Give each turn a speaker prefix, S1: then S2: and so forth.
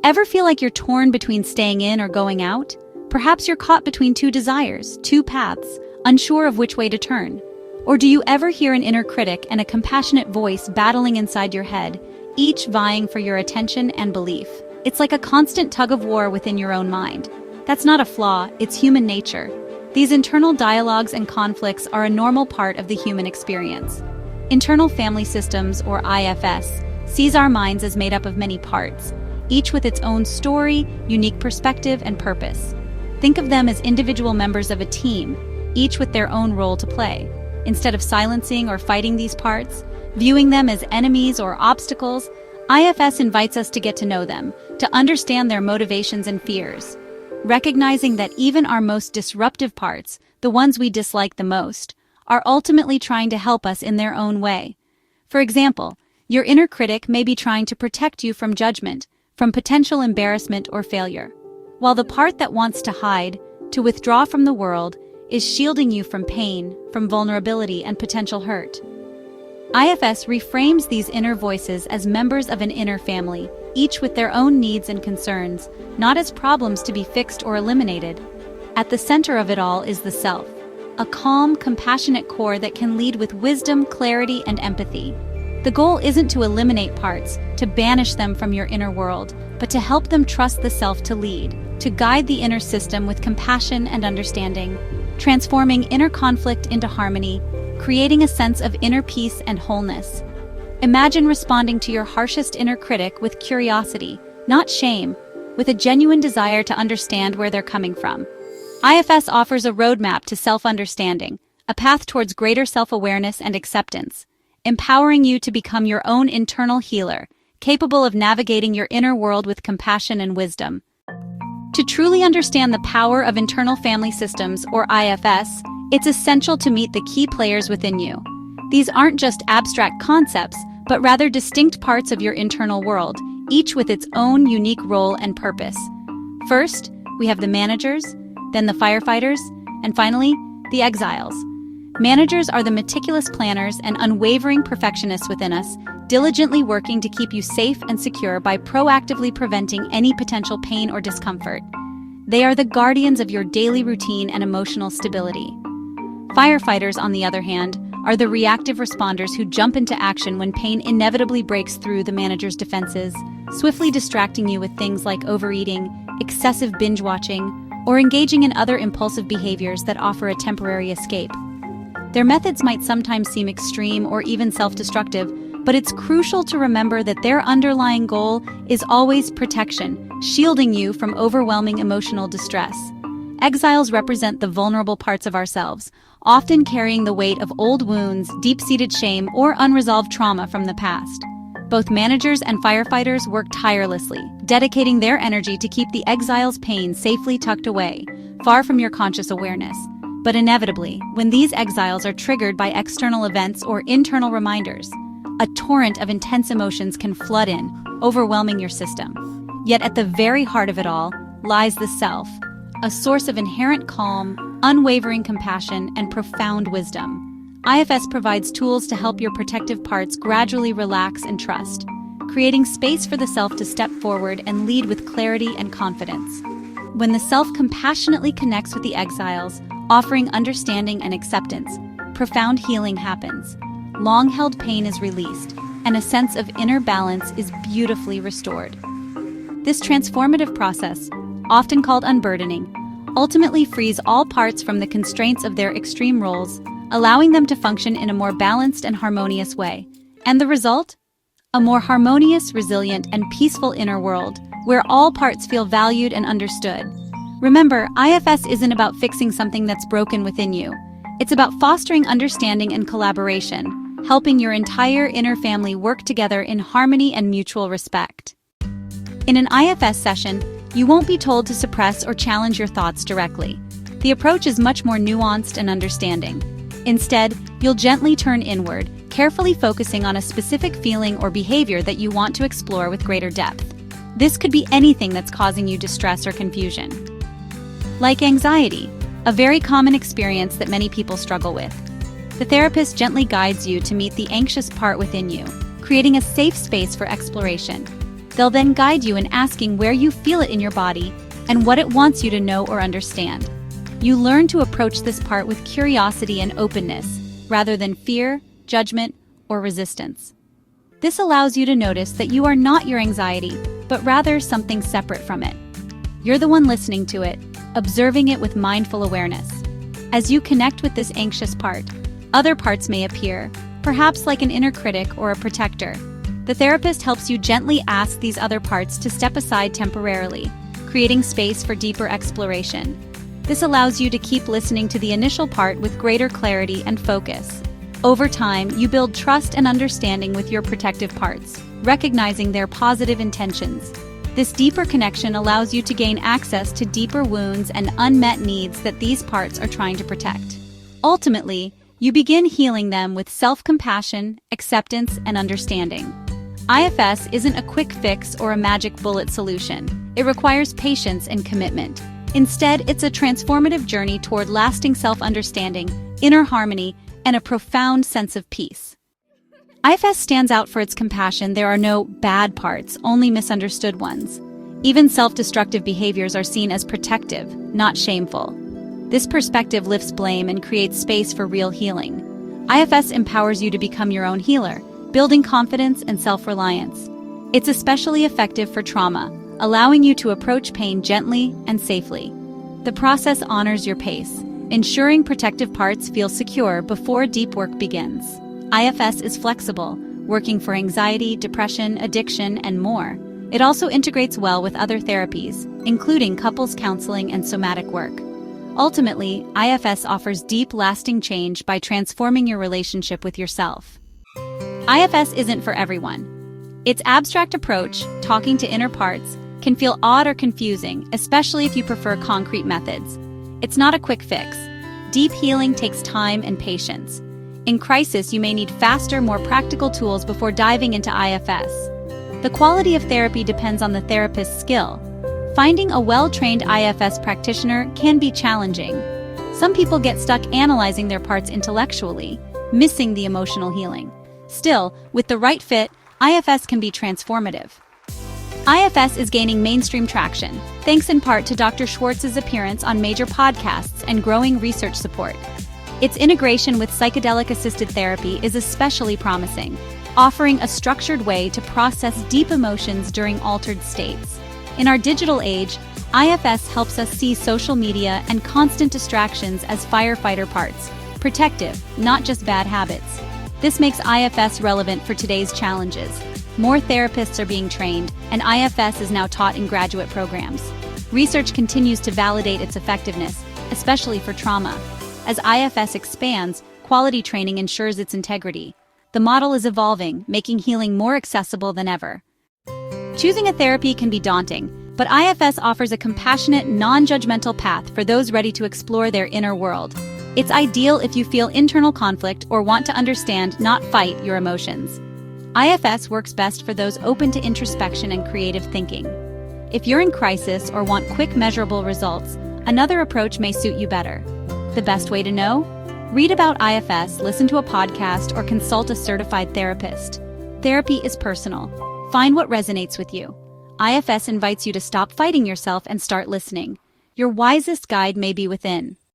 S1: Ever feel like you're torn between staying in or going out? Perhaps you're caught between two desires, two paths, unsure of which way to turn. Or do you ever hear an inner critic and a compassionate voice battling inside your head, each vying for your attention and belief? It's like a constant tug-of-war within your own mind. That's not a flaw, it's human nature. These internal dialogues and conflicts are a normal part of the human experience. Internal family systems, or IFS, sees our minds as made up of many parts, each with its own story, unique perspective, and purpose. Think of them as individual members of a team, each with their own role to play. Instead of silencing or fighting these parts, viewing them as enemies or obstacles, IFS invites us to get to know them, to understand their motivations and fears. Recognizing that even our most disruptive parts, the ones we dislike the most, are ultimately trying to help us in their own way. For example, your inner critic may be trying to protect you from judgment, from potential embarrassment or failure, while the part that wants to hide, to withdraw from the world, is shielding you from pain, from vulnerability, and potential hurt. IFS reframes these inner voices as members of an inner family, each with their own needs and concerns, not as problems to be fixed or eliminated. At the center of it all is the self, a calm, compassionate core that can lead with wisdom, clarity, and empathy. The goal isn't to eliminate parts, to banish them from your inner world, but to help them trust the self to lead, to guide the inner system with compassion and understanding, transforming inner conflict into harmony, creating a sense of inner peace and wholeness. Imagine responding to your harshest inner critic with curiosity, not shame, with a genuine desire to understand where they're coming from. IFS offers a roadmap to self-understanding, a path towards greater self-awareness and acceptance, empowering you to become your own internal healer, capable of navigating your inner world with compassion and wisdom. To truly understand the power of internal family systems, or IFS, it's essential to meet the key players within you. These aren't just abstract concepts, but rather distinct parts of your internal world, each with its own unique role and purpose. First, we have the managers, then the firefighters, and finally, the exiles. Managers are the meticulous planners and unwavering perfectionists within us, diligently working to keep you safe and secure by proactively preventing any potential pain or discomfort. They are the guardians of your daily routine and emotional stability. Firefighters, on the other hand, are the reactive responders who jump into action when pain inevitably breaks through the manager's defenses, swiftly distracting you with things like overeating, excessive binge-watching, or engaging in other impulsive behaviors that offer a temporary escape. Their methods might sometimes seem extreme or even self-destructive, but it's crucial to remember that their underlying goal is always protection, shielding you from overwhelming emotional distress. Exiles represent the vulnerable parts of ourselves, often carrying the weight of old wounds, deep-seated shame, or unresolved trauma from the past. Both managers and firefighters work tirelessly, dedicating their energy to keep the exile's pain safely tucked away, far from your conscious awareness. But inevitably, when these exiles are triggered by external events or internal reminders, a torrent of intense emotions can flood in, overwhelming your system. Yet at the very heart of it all lies the self, a source of inherent calm, unwavering compassion, and profound wisdom. IFS provides tools to help your protective parts gradually relax and trust, creating space for the self to step forward and lead with clarity and confidence. When the self compassionately connects with the exiles, offering understanding and acceptance, profound healing happens. Long-held pain is released, and a sense of inner balance is beautifully restored. This transformative process, often called unburdening, ultimately frees all parts from the constraints of their extreme roles, allowing them to function in a more balanced and harmonious way. And the result? A more harmonious, resilient, and peaceful inner world, where all parts feel valued and understood. Remember, IFS isn't about fixing something that's broken within you. It's about fostering understanding and collaboration, helping your entire inner family work together in harmony and mutual respect. In an IFS session, you won't be told to suppress or challenge your thoughts directly. The approach is much more nuanced and understanding. Instead, you'll gently turn inward, carefully focusing on a specific feeling or behavior that you want to explore with greater depth. This could be anything that's causing you distress or confusion. Like anxiety, a very common experience that many people struggle with. The therapist gently guides you to meet the anxious part within you, creating a safe space for exploration. They'll then guide you in asking where you feel it in your body and what it wants you to know or understand. You learn to approach this part with curiosity and openness, rather than fear, judgment, or resistance. This allows you to notice that you are not your anxiety, but rather something separate from it. You're the one listening to it, observing it with mindful awareness. As you connect with this anxious part, other parts may appear, perhaps like an inner critic or a protector. The therapist helps you gently ask these other parts to step aside temporarily, creating space for deeper exploration. This allows you to keep listening to the initial part with greater clarity and focus. Over time, you build trust and understanding with your protective parts, recognizing their positive intentions. This deeper connection allows you to gain access to deeper wounds and unmet needs that these parts are trying to protect. Ultimately, you begin healing them with self-compassion, acceptance, and understanding. IFS isn't a quick fix or a magic bullet solution. It requires patience and commitment. Instead, it's a transformative journey toward lasting self-understanding, inner harmony, and a profound sense of peace. IFS stands out for its compassion. There are no bad parts, only misunderstood ones. Even self-destructive behaviors are seen as protective, not shameful. This perspective lifts blame and creates space for real healing. IFS empowers you to become your own healer, building confidence and self-reliance. It's especially effective for trauma, allowing you to approach pain gently and safely. The process honors your pace, ensuring protective parts feel secure before deep work begins. IFS is flexible, working for anxiety, depression, addiction, and more. It also integrates well with other therapies, including couples counseling and somatic work. Ultimately, IFS offers deep, lasting change by transforming your relationship with yourself. IFS isn't for everyone. Its abstract approach, talking to inner parts, can feel odd or confusing, especially if you prefer concrete methods. It's not a quick fix. Deep healing takes time and patience. In crisis, you may need faster, more practical tools before diving into IFS. The quality of therapy depends on the therapist's skill. Finding a well-trained IFS practitioner can be challenging. Some people get stuck analyzing their parts intellectually, missing the emotional healing. Still, with the right fit, IFS can be transformative. IFS is gaining mainstream traction, thanks in part to Dr. Schwartz's appearance on major podcasts and growing research support. Its integration with psychedelic-assisted therapy is especially promising, offering a structured way to process deep emotions during altered states. In our digital age, IFS helps us see social media and constant distractions as firefighter parts, protective, not just bad habits. This makes IFS relevant for today's challenges. More therapists are being trained, and IFS is now taught in graduate programs. Research continues to validate its effectiveness, especially for trauma. As IFS expands, quality training ensures its integrity. The model is evolving, making healing more accessible than ever. Choosing a therapy can be daunting, but IFS offers a compassionate, non-judgmental path for those ready to explore their inner world. It's ideal if you feel internal conflict or want to understand, not fight, your emotions. IFS works best for those open to introspection and creative thinking. If you're in crisis or want quick, measurable results, another approach may suit you better. The best way to know? Read about IFS, listen to a podcast, or consult a certified therapist. Therapy is personal. Find what resonates with you. IFS invites you to stop fighting yourself and start listening. Your wisest guide may be within.